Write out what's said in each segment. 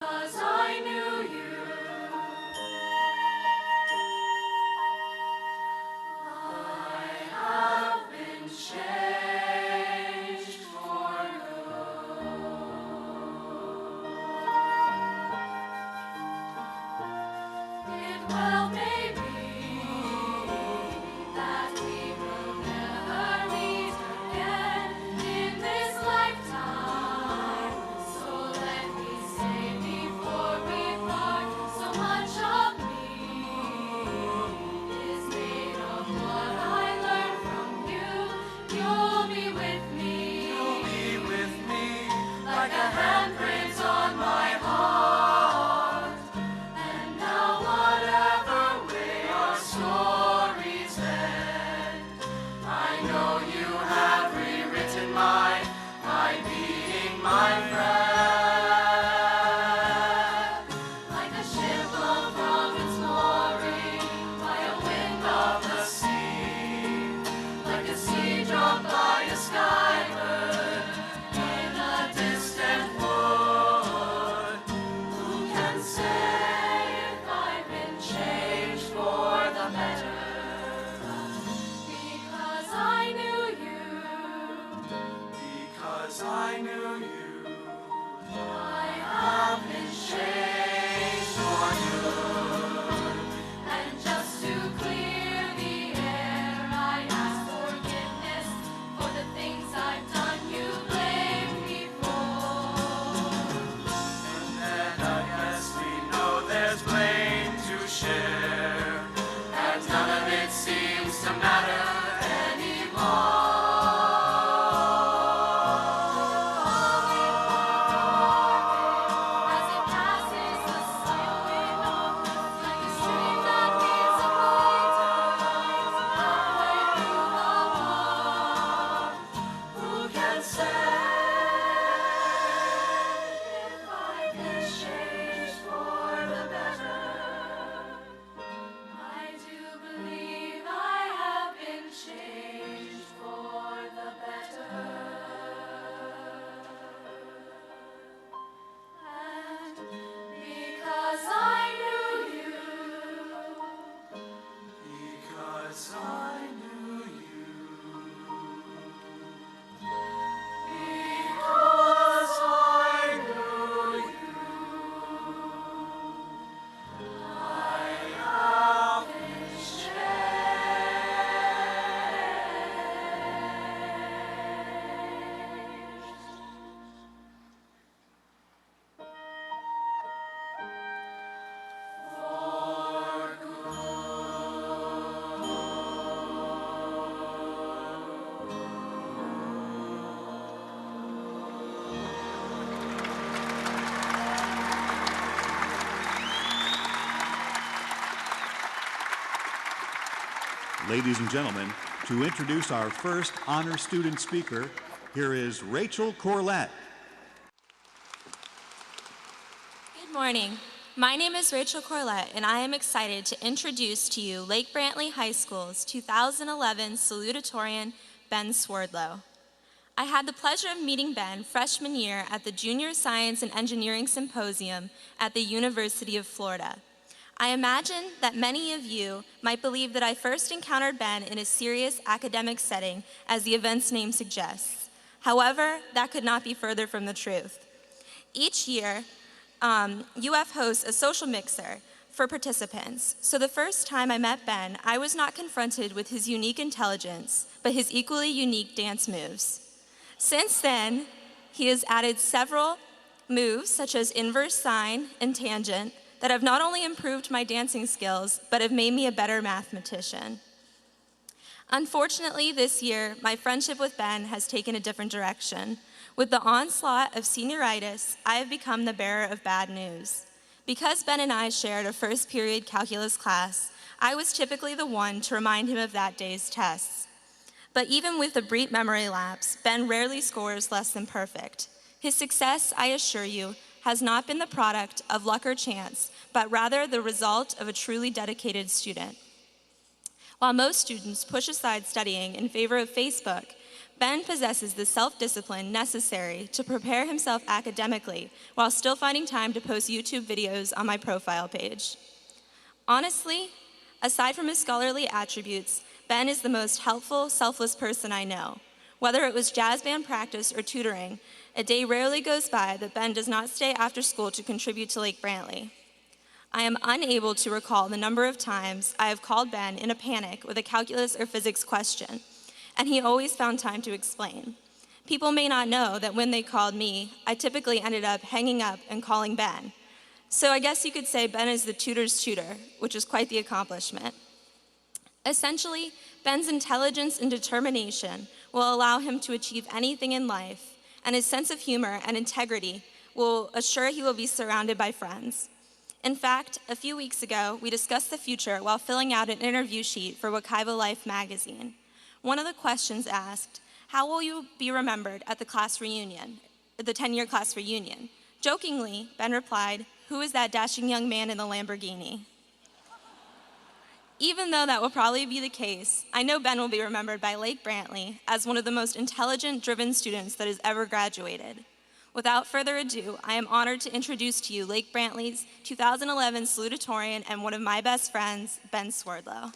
'Cause I knew you. I have been changed for good. It well may be that we will never meet again in this lifetime. So let me say before we part, so much of me is made of what I learned from you. You'll be with me. You'll be with me like a handprint on my heart. And now whatever way our stories end, I know you have rewritten mine by being my friend. Like a ship blown from its mooring by a wind of the sea, like a seed dropped by a skybird in a distant wood. Who can say if I've been changed for the better? Because I knew you. Because I knew you. I have been changed for good. And just to clear the air, I ask forgiveness for the things I've done you blamed me for. And then I guess we know there's blame to share, and none of it seems to matter anymore. As it passes the sight window, like a stream that leaves a lighthouse halfway through the heart. Who can say if I've been changed for the better? I do believe I have been changed for the better. And because I knew you. Because I knew you. Because I knew you. I have been Ladies and gentlemen, to introduce our first honor student speaker, here is Rachel Corlett. Good morning. My name is Rachel Corlett, and I am excited to introduce to you Lake Brantley High School's 2011 Salutatorian, Ben Swerdlow. I had the pleasure of meeting Ben freshman year at the Junior Science and Engineering Symposium at the University of Florida. I imagine that many of you might believe that I first encountered Ben in a serious academic setting, as the event's name suggests. However, that could not be further from the truth. Each year, UF hosts a social mixer for participants. So the first time I met Ben, I was not confronted with his unique intelligence, but his equally unique dance moves. Since then, he has added several moves, such as inverse sine and tangent, that have not only improved my dancing skills, but have made me a better mathematician. Unfortunately, this year, my friendship with Ben has taken a different direction. With the onslaught of senioritis, I have become the bearer of bad news. Because Ben and I shared a first period calculus class, I was typically the one to remind him of that day's tests. But even with a brief memory lapse, Ben rarely scores less than perfect. His success, I assure you, has not been the product of luck or chance, but rather the result of a truly dedicated student. While most students push aside studying in favor of Facebook, Ben possesses the self-discipline necessary to prepare himself academically while still finding time to post YouTube videos on my profile page. Honestly, aside from his scholarly attributes, Ben is the most helpful, selfless person I know. Whether it was jazz band practice or tutoring, a day rarely goes by that Ben does not stay after school to contribute to Lake Brantley. I am unable to recall the number of times I have called Ben in a panic with a calculus or physics question, and he always found time to explain. People may not know that when they called me, I typically ended up hanging up and calling Ben. So I guess you could say Ben is the tutor's tutor, which is quite the accomplishment. Essentially, Ben's intelligence and determination will allow him to achieve anything in life, and his sense of humor and integrity will assure he will be surrounded by friends. In fact, a few weeks ago, we discussed the future while filling out an interview sheet for Wekiva Life magazine. One of the questions asked, "How will you be remembered at the class reunion, the 10-year class reunion?" Jokingly, Ben replied, "Who is that dashing young man in the Lamborghini?" Even though that will probably be the case, I know Ben will be remembered by Lake Brantley as one of the most intelligent, driven students that has ever graduated. Without further ado, I am honored to introduce to you Lake Brantley's 2011 Salutatorian and one of my best friends, Ben Swerdlow.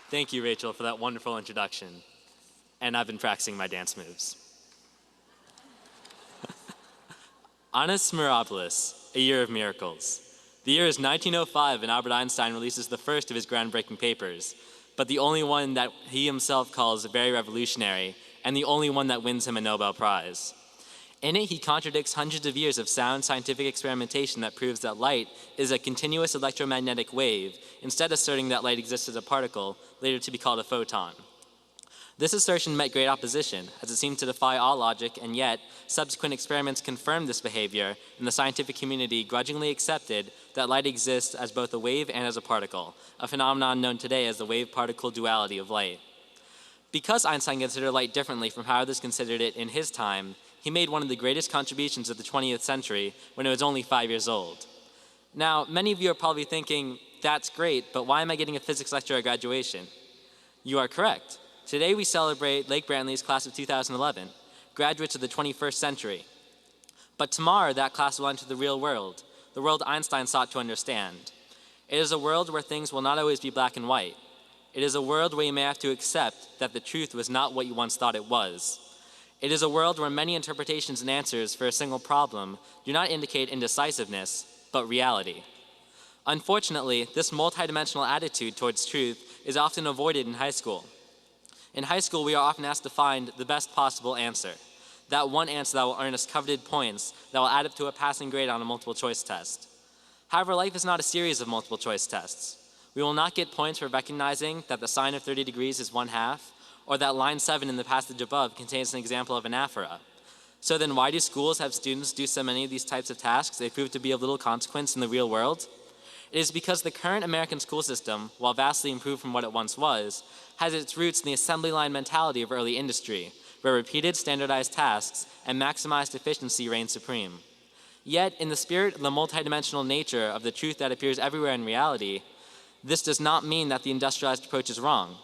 Thank you, Rachel, for that wonderful introduction. And I've been practicing my dance moves. Annus Mirabilis, a year of miracles. The year is 1905, and Albert Einstein releases the first of his groundbreaking papers, but the only one that he himself calls very revolutionary, and the only one that wins him a Nobel Prize. In it, he contradicts hundreds of years of sound scientific experimentation that proves that light is a continuous electromagnetic wave, instead asserting that light exists as a particle, later to be called a photon. This assertion met great opposition, as it seemed to defy all logic, and yet, subsequent experiments confirmed this behavior, and the scientific community grudgingly accepted that light exists as both a wave and as a particle, a phenomenon known today as the wave-particle duality of light. Because Einstein considered light differently from how others considered it in his time, he made one of the greatest contributions of the 20th century when it was only 5 years old. Now, many of you are probably thinking, that's great, but why am I getting a physics lecture at graduation? You are correct. Today we celebrate Lake Brantley's class of 2011, graduates of the 21st century. But tomorrow that class will enter the real world, the world Einstein sought to understand. It is a world where things will not always be black and white. It is a world where you may have to accept that the truth was not what you once thought it was. It is a world where many interpretations and answers for a single problem do not indicate indecisiveness, but reality. Unfortunately, this multidimensional attitude towards truth is often avoided in high school. In high school, we are often asked to find the best possible answer, that one answer that will earn us coveted points that will add up to a passing grade on a multiple choice test. However, life is not a series of multiple choice tests. We will not get points for recognizing that the sine of 30 degrees is 1/2, or that line 7 in the passage above contains an example of anaphora. So then why do schools have students do so many of these types of tasks they prove to be of little consequence in the real world? It is because the current American school system, while vastly improved from what it once was, has its roots in the assembly line mentality of early industry, where repeated standardized tasks and maximized efficiency reign supreme. Yet, in the spirit of the multidimensional nature of the truth that appears everywhere in reality, this does not mean that the industrialized approach is wrong.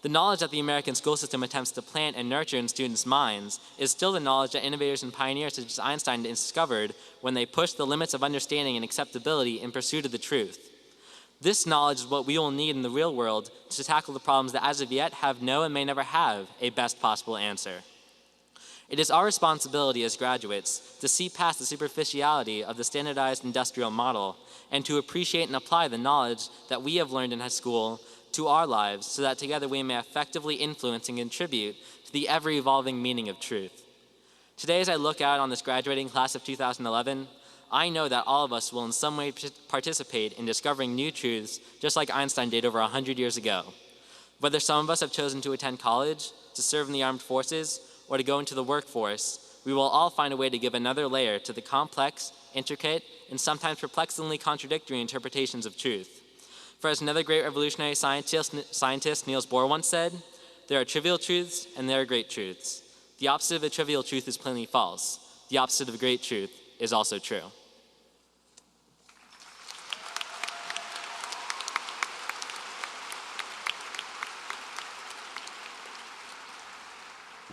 The knowledge that the American school system attempts to plant and nurture in students' minds is still the knowledge that innovators and pioneers such as Einstein discovered when they pushed the limits of understanding and acceptability in pursuit of the truth. This knowledge is what we will need in the real world to tackle the problems that as of yet have no and may never have a best possible answer. It is our responsibility as graduates to see past the superficiality of the standardized industrial model and to appreciate and apply the knowledge that we have learned in high school to our lives so that together we may effectively influence and contribute to the ever-evolving meaning of truth. Today, as I look out on this graduating class of 2011, I know that all of us will in some way participate in discovering new truths just like Einstein did over 100 years ago. Whether some of us have chosen to attend college, to serve in the armed forces, or to go into the workforce, we will all find a way to give another layer to the complex, intricate, and sometimes perplexingly contradictory interpretations of truth. For as another great revolutionary scientist Niels Bohr once said, there are trivial truths and there are great truths. The opposite of a trivial truth is plainly false. The opposite of a great truth is also true.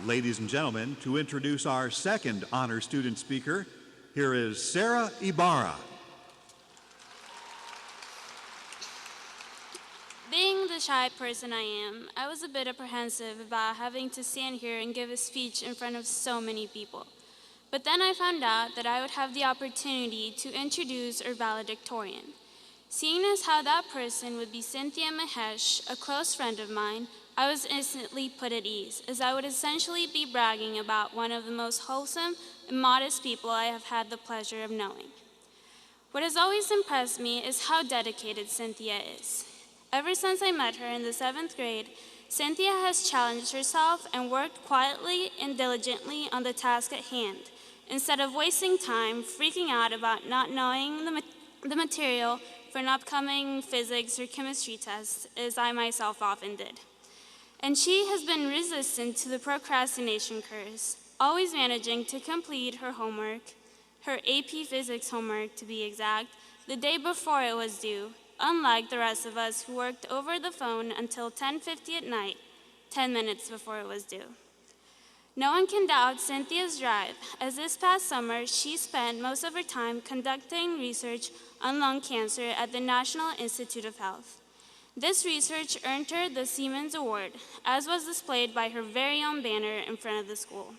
Ladies and gentlemen, to introduce our second honor student speaker, here is Sarah Ibarra. Being the shy person I am, I was a bit apprehensive about having to stand here and give a speech in front of so many people. But then I found out that I would have the opportunity to introduce our valedictorian. Seeing as how that person would be Cynthia Mahesh, a close friend of mine, I was instantly put at ease, as I would essentially be bragging about one of the most wholesome and modest people I have had the pleasure of knowing. What has always impressed me is how dedicated Cynthia is. Ever since I met her in the 7th grade, Cynthia has challenged herself and worked quietly and diligently on the task at hand, instead of wasting time freaking out about not knowing the material for an upcoming physics or chemistry test, as I myself often did. And she has been resistant to the procrastination curse, always managing to complete her homework, her AP Physics homework to be exact, the day before it was due, unlike the rest of us who worked over the phone until 10:50 at night, 10 minutes before it was due. No one can doubt Cynthia's drive, as this past summer she spent most of her time conducting research on lung cancer at the National Institute of Health. This research earned her the Siemens Award, as was displayed by her very own banner in front of the school.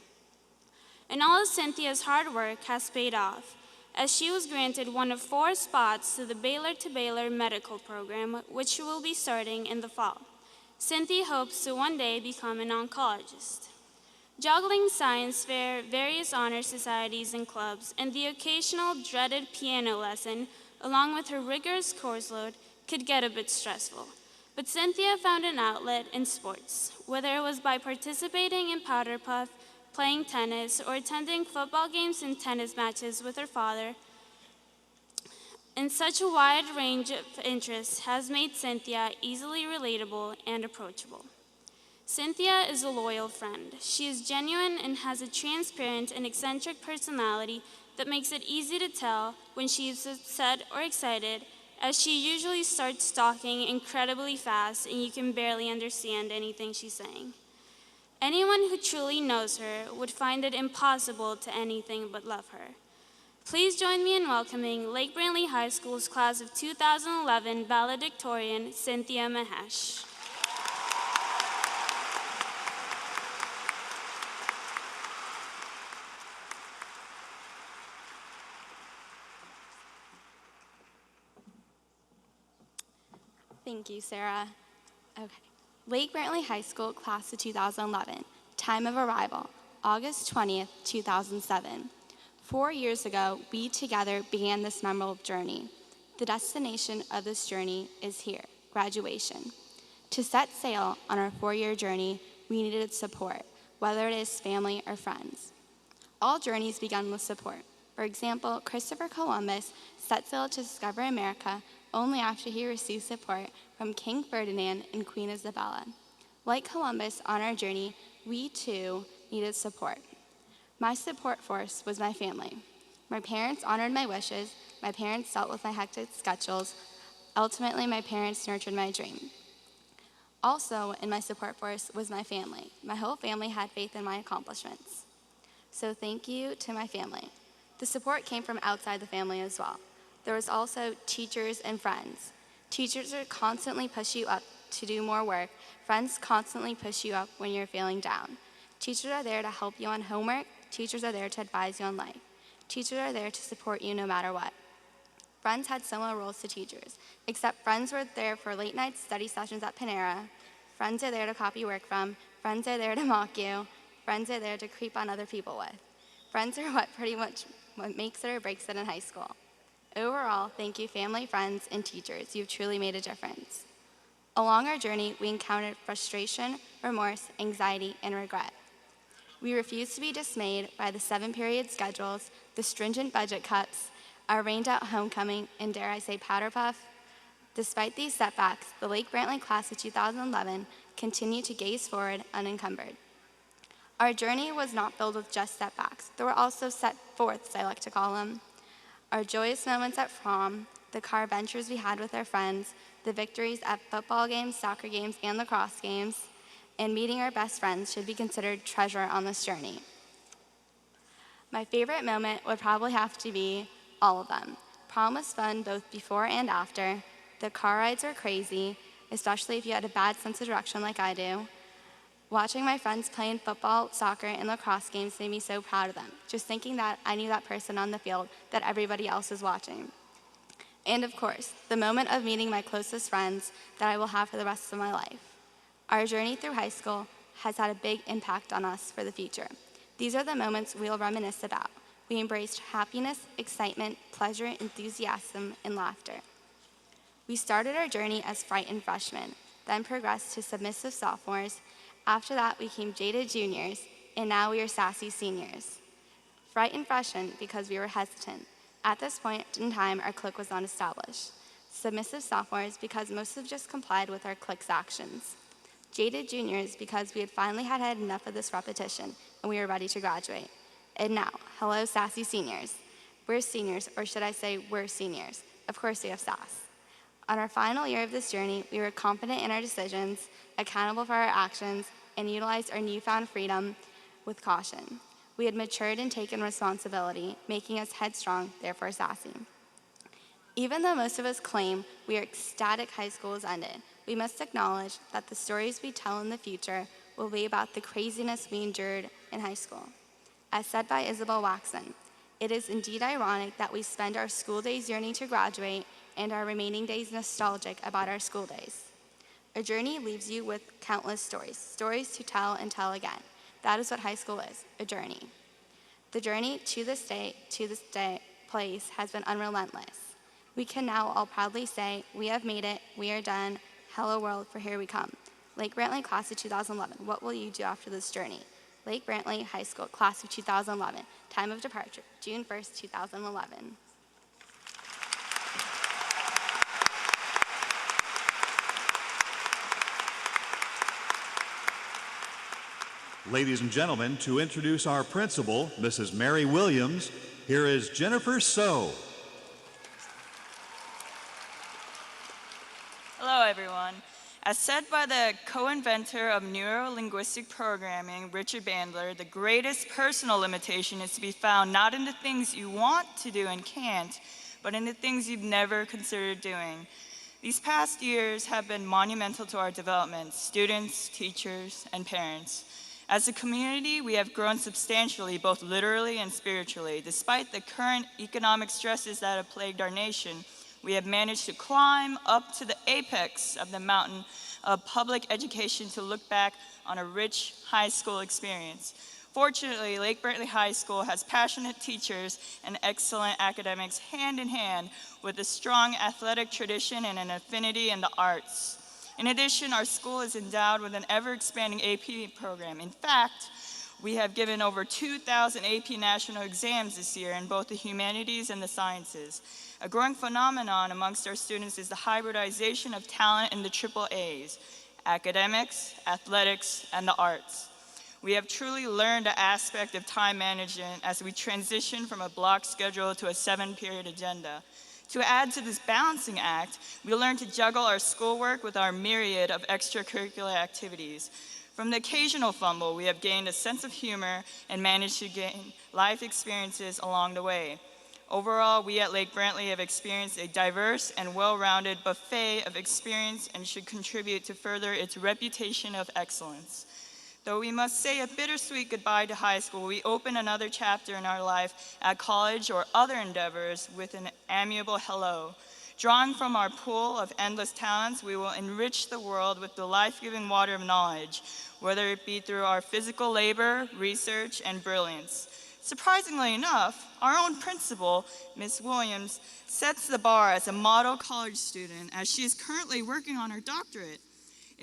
And all of Cynthia's hard work has paid off, as she was granted one of 4 spots to the Baylor to Baylor medical program, which she will be starting in the fall. Cynthia hopes to one day become an oncologist. Juggling science fair, various honor societies and clubs, and the occasional dreaded piano lesson, along with her rigorous course load, could get a bit stressful. But Cynthia found an outlet in sports, whether it was by participating in powder puff, playing tennis, or attending football games and tennis matches with her father. And such a wide range of interests has made Cynthia easily relatable and approachable. Cynthia is a loyal friend. She is genuine and has a transparent and eccentric personality that makes it easy to tell when she is upset or excited, as she usually starts talking incredibly fast and you can barely understand anything she's saying. Anyone who truly knows her would find it impossible to anything but love her. Please join me in welcoming Lake Brantley High School's class of 2011 valedictorian, Cynthia Mahesh. Thank you, Sarah. Okay. Lake Brantley High School, class of 2011. Time of arrival, August 20th, 2007. 4 years ago, we together began this memorable journey. The destination of this journey is here, graduation. To set sail on our 4-year journey, we needed support, whether it is family or friends. All journeys begin with support. For example, Christopher Columbus set sail to discover America only after he received support from King Ferdinand and Queen Isabella. Like Columbus on our journey, we too needed support. My support force was my family. My parents honored my wishes, my parents dealt with my hectic schedules, ultimately my parents nurtured my dream. Also in my support force was my family. My whole family had faith in my accomplishments. So thank you to my family. The support came from outside the family as well. There was also teachers and friends. Teachers are constantly push you up to do more work. Friends constantly push you up when you're feeling down. Teachers are there to help you on homework. Teachers are there to advise you on life. Teachers are there to support you no matter what. Friends had similar roles to teachers, except friends were there for late night study sessions at Panera. Friends are there to copy work from. Friends are there to mock you. Friends are there to creep on other people with. Friends are what makes it or breaks it in high school. Overall, thank you family, friends, and teachers. You've truly made a difference. Along our journey, we encountered frustration, remorse, anxiety, and regret. We refused to be dismayed by the 7-period schedules, the stringent budget cuts, our rained-out homecoming, and dare I say powder puff. Despite these setbacks, the Lake Brantley class of 2011 continued to gaze forward unencumbered. Our journey was not filled with just setbacks. There were also set-forths, I like to call them. Our joyous moments at prom, the car adventures we had with our friends, the victories at football games, soccer games, and lacrosse games, and meeting our best friends should be considered treasure on this journey. My favorite moment would probably have to be all of them. Prom was fun both before and after. The car rides were crazy, especially if you had a bad sense of direction like I do. Watching my friends play in football, soccer, and lacrosse games made me so proud of them, just thinking that I knew that person on the field that everybody else was watching. And of course, the moment of meeting my closest friends that I will have for the rest of my life. Our journey through high school has had a big impact on us for the future. These are the moments we'll reminisce about. We embraced happiness, excitement, pleasure, enthusiasm, and laughter. We started our journey as frightened freshmen, then progressed to submissive sophomores. After that, we became jaded juniors, and now we are sassy seniors. Frightened freshmen because we were hesitant. At this point in time, our clique was not established. Submissive sophomores because most have just complied with our clique's actions. Jaded juniors because we had finally had enough of this repetition, and we were ready to graduate. And now, hello, sassy seniors. We're seniors, or should I say we're seniors. Of course we have sass. On our final year of this journey, we were confident in our decisions, accountable for our actions, and utilized our newfound freedom with caution. We had matured and taken responsibility, making us headstrong, therefore sassy. Even though most of us claim we are ecstatic high school has ended, we must acknowledge that the stories we tell in the future will be about the craziness we endured in high school. As said by Isabel Waxman, it is indeed ironic that we spend our school days yearning to graduate and our remaining days nostalgic about our school days. A journey leaves you with countless stories, stories to tell and tell again. That is what high school is, a journey. The journey to this place has been unrelentless. We can now all proudly say, we have made it, we are done, hello world, for here we come. Lake Brantley, class of 2011, what will you do after this journey? Lake Brantley High School, class of 2011, time of departure, June 1st, 2011. Ladies and gentlemen, to introduce our principal, Mrs. Mary Williams, here is Jennifer So. Hello, everyone. As said by the co-inventor of neuro-linguistic programming, Richard Bandler, the greatest personal limitation is to be found not in the things you want to do and can't, but in the things you've never considered doing. These past years have been monumental to our development, students, teachers, and parents. As a community, we have grown substantially, both literally and spiritually. Despite the current economic stresses that have plagued our nation, we have managed to climb up to the apex of the mountain of public education to look back on a rich high school experience. Fortunately, Lake Brantley High School has passionate teachers and excellent academics hand in hand with a strong athletic tradition and an affinity in the arts. In addition, our school is endowed with an ever-expanding AP program. In fact, we have given over 2,000 AP national exams this year in both the humanities and the sciences. A growing phenomenon amongst our students is the hybridization of talent in the triple A's, academics, athletics, and the arts. We have truly learned the aspect of time management as we transition from a block schedule to a 7-period agenda. To add to this balancing act, we learn to juggle our schoolwork with our myriad of extracurricular activities. From the occasional fumble, we have gained a sense of humor and managed to gain life experiences along the way. Overall, we at Lake Brantley have experienced a diverse and well-rounded buffet of experience and should contribute to further its reputation of excellence. Though we must say a bittersweet goodbye to high school, we open another chapter in our life at college or other endeavors with an amiable hello. Drawing from our pool of endless talents, we will enrich the world with the life-giving water of knowledge, whether it be through our physical labor, research, and brilliance. Surprisingly enough, our own principal, Ms. Williams, sets the bar as a model college student as she is currently working on her doctorate.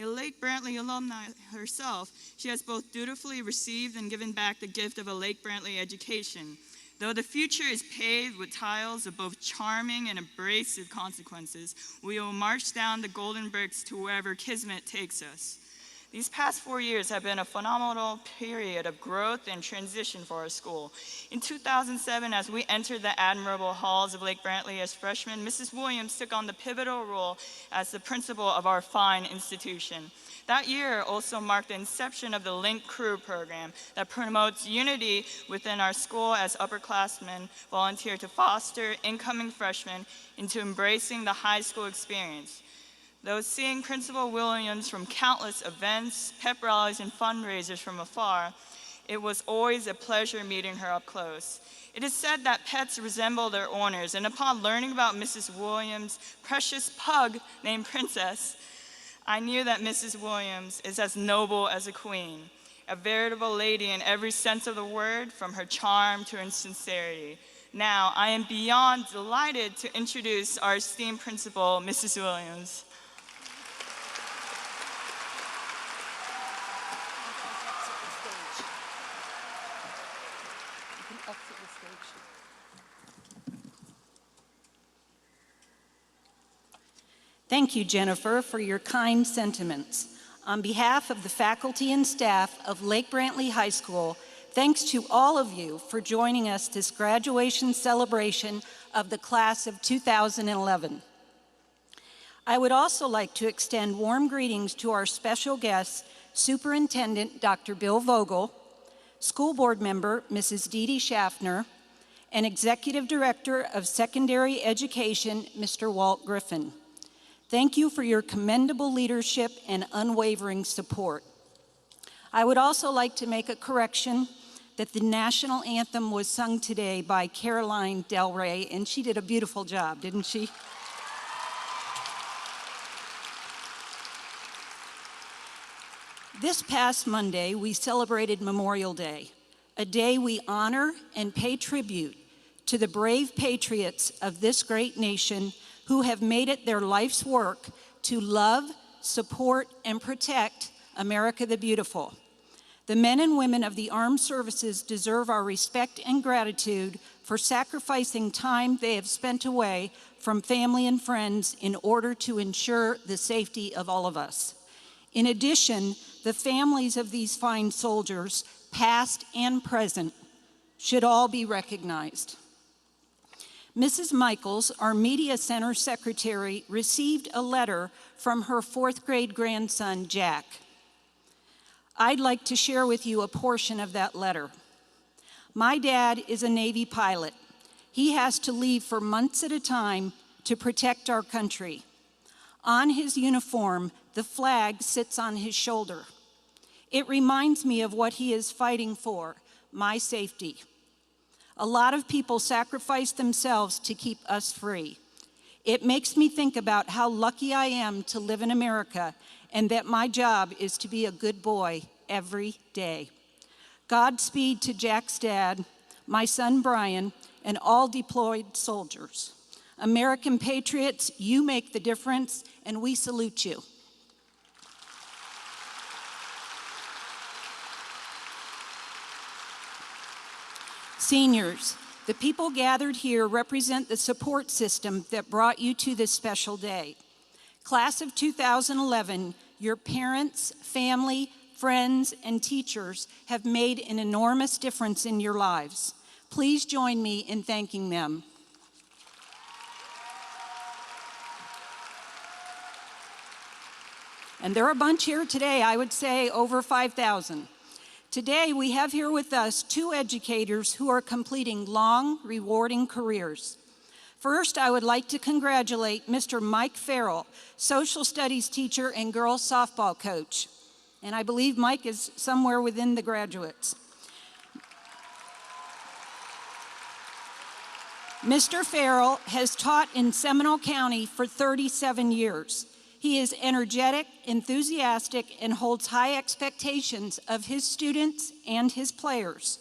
A Lake Brantley alumni herself, she has both dutifully received and given back the gift of a Lake Brantley education. Though the future is paved with tiles of both charming and abrasive consequences, we will march down the golden bricks to wherever Kismet takes us. These past 4 years have been a phenomenal period of growth and transition for our school. In 2007, as we entered the admirable halls of Lake Brantley as freshmen, Mrs. Williams took on the pivotal role as the principal of our fine institution. That year also marked the inception of the Link Crew program that promotes unity within our school as upperclassmen volunteer to foster incoming freshmen into embracing the high school experience. Though seeing Principal Williams from countless events, pep rallies, and fundraisers from afar, it was always a pleasure meeting her up close. It is said that pets resemble their owners, and upon learning about Mrs. Williams' precious pug named Princess, I knew that Mrs. Williams is as noble as a queen, a veritable lady in every sense of the word, from her charm to her sincerity. Now, I am beyond delighted to introduce our esteemed principal, Mrs. Williams. Thank you, Jennifer, for your kind sentiments. On behalf of the faculty and staff of Lake Brantley High School, thanks to all of you for joining us this graduation celebration of the class of 2011. I would also like to extend warm greetings to our special guests, Superintendent Dr. Bill Vogel, School Board Member Mrs. Dee Dee Schaffner, and Executive Director of Secondary Education, Mr. Walt Griffin. Thank you for your commendable leadership and unwavering support. I would also like to make a correction that the national anthem was sung today by Caroline Del Rey, and she did a beautiful job, didn't she? This past Monday, we celebrated Memorial Day, a day we honor and pay tribute to the brave patriots of this great nation who have made it their life's work to love, support, and protect America the Beautiful. The men and women of the armed services deserve our respect and gratitude for sacrificing time they have spent away from family and friends in order to ensure the safety of all of us. In addition, the families of these fine soldiers, past and present, should all be recognized. Mrs. Michaels, our Media Center secretary, received a letter from her 4th grade grandson, Jack. I'd like to share with you a portion of that letter. My dad is a Navy pilot. He has to leave for months at a time to protect our country. On his uniform, the flag sits on his shoulder. It reminds me of what he is fighting for, my safety. A lot of people sacrifice themselves to keep us free. It makes me think about how lucky I am to live in America and that my job is to be a good boy every day. Godspeed to Jack's dad, my son Brian, and all deployed soldiers. American patriots, you make the difference, and we salute you. Seniors, the people gathered here represent the support system that brought you to this special day. Class of 2011, your parents, family, friends, and teachers have made an enormous difference in your lives. Please join me in thanking them. And there are a bunch here today, I would say over 5,000. Today, we have here with us 2 educators who are completing long, rewarding careers. First, I would like to congratulate Mr. Mike Farrell, social studies teacher and girls softball coach. And I believe Mike is somewhere within the graduates. Mr. Farrell has taught in Seminole County for 37 years. He is energetic, enthusiastic, and holds high expectations of his students and his players.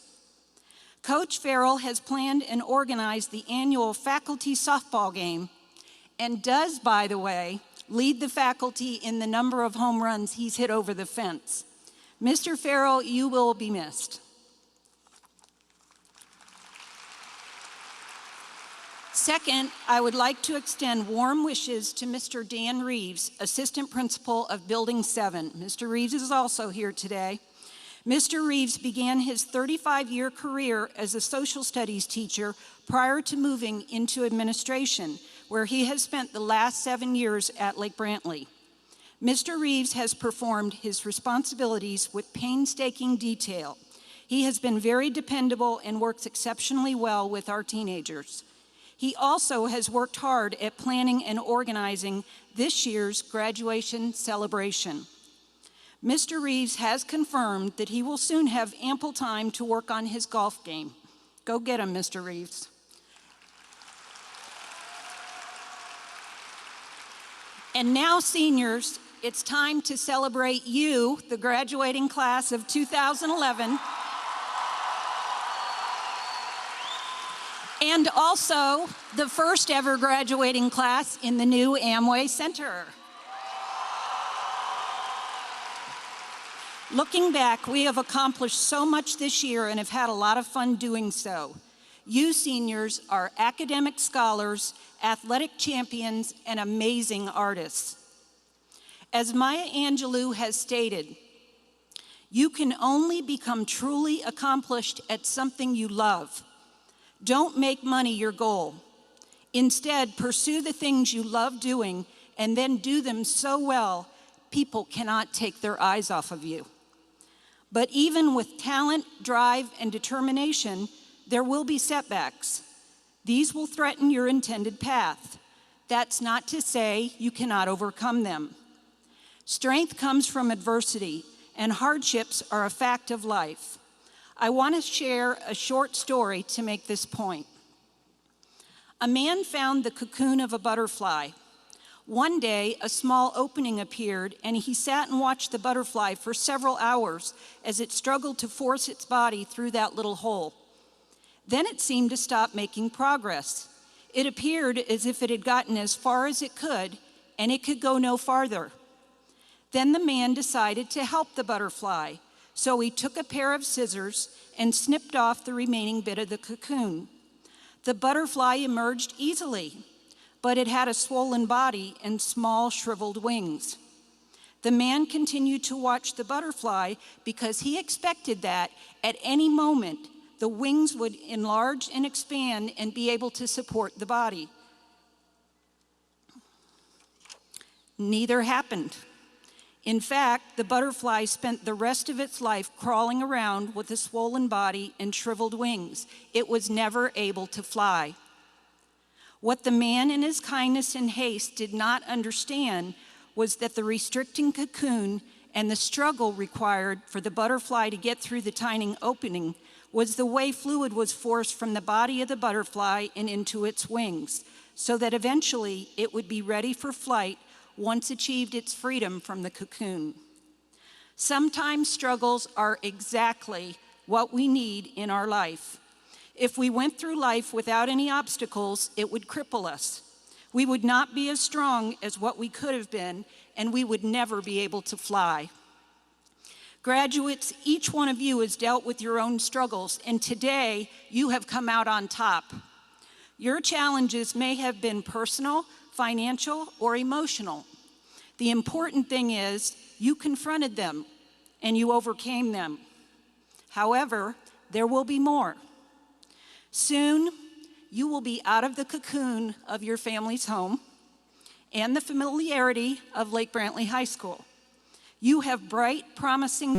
Coach Farrell has planned and organized the annual faculty softball game and does, by the way, lead the faculty in the number of home runs he's hit over the fence. Mr. Farrell, you will be missed. Second, I would like to extend warm wishes to Mr. Dan Reeves, Assistant Principal of Building 7. Mr. Reeves is also here today. Mr. Reeves began his 35-year career as a social studies teacher prior to moving into administration, where he has spent the last 7 years at Lake Brantley. Mr. Reeves has performed his responsibilities with painstaking detail. He has been very dependable and works exceptionally well with our teenagers. He also has worked hard at planning and organizing this year's graduation celebration. Mr. Reeves has confirmed that he will soon have ample time to work on his golf game. Go get him, Mr. Reeves. And now, seniors, it's time to celebrate you, the graduating class of 2011, and also the first ever graduating class in the new Amway Center. Looking back, we have accomplished so much this year and have had a lot of fun doing so. You seniors are academic scholars, athletic champions, and amazing artists. As Maya Angelou has stated, you can only become truly accomplished at something you love. Don't make money your goal. Instead, pursue the things you love doing and then do them so well, people cannot take their eyes off of you. But even with talent, drive, and determination, there will be setbacks. These will threaten your intended path. That's not to say you cannot overcome them. Strength comes from adversity, and hardships are a fact of life. I want to share a short story to make this point. A man found the cocoon of a butterfly. One day, a small opening appeared, and he sat and watched the butterfly for several hours as it struggled to force its body through that little hole. Then it seemed to stop making progress. It appeared as if it had gotten as far as it could, and it could go no farther. Then the man decided to help the butterfly, so he took a pair of scissors and snipped off the remaining bit of the cocoon. The butterfly emerged easily, but it had a swollen body and small shriveled wings. The man continued to watch the butterfly because he expected that at any moment the wings would enlarge and expand and be able to support the body. Neither happened. In fact, the butterfly spent the rest of its life crawling around with a swollen body and shriveled wings. It was never able to fly. What the man in his kindness and haste did not understand was that the restricting cocoon and the struggle required for the butterfly to get through the tiny opening was the way fluid was forced from the body of the butterfly and into its wings, so that eventually it would be ready for flight once achieved its freedom from the cocoon. Sometimes struggles are exactly what we need in our life. If we went through life without any obstacles, it would cripple us. We would not be as strong as what we could have been, and we would never be able to fly. Graduates, each one of you has dealt with your own struggles, and today you have come out on top. Your challenges may have been personal, financial, or emotional. The important thing is you confronted them and you overcame them. However, there will be more. Soon, you will be out of the cocoon of your family's home and the familiarity of Lake Brantley High School. You have bright, promising